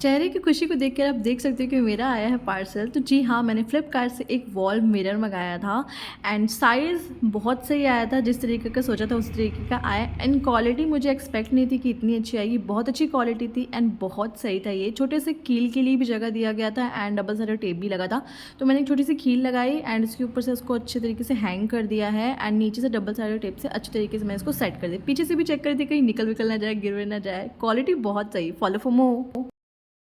चेहरे की खुशी को देखकर आप देख सकते हो कि मेरा आया है पार्सल। तो जी हाँ, मैंने फ्लिपकार्ट से एक वॉल मिरर मँगाया था एंड साइज़ बहुत सही आया था, जिस तरीके का सोचा था उस तरीके का आया एंड क्वालिटी मुझे एक्सपेक्ट नहीं थी कि इतनी अच्छी आएगी। बहुत अच्छी क्वालिटी थी एंड बहुत सही था ये। छोटे से कील के लिए भी जगह दिया गया था एंड डबल साइडेड टेप भी लगा था। तो मैंने एक छोटी सी कील लगाई एंड उसके ऊपर से उसको अच्छे तरीके से हैंग कर दिया है एंड नीचे से डबल साइडेड टेप से अच्छे तरीके से मैंने इसको सेट कर दिया। पीछे से भी चेक कर दिया कहीं निकल विकल ना जाए, गिर ना जाए। क्वालिटी बहुत सही। Follow for more.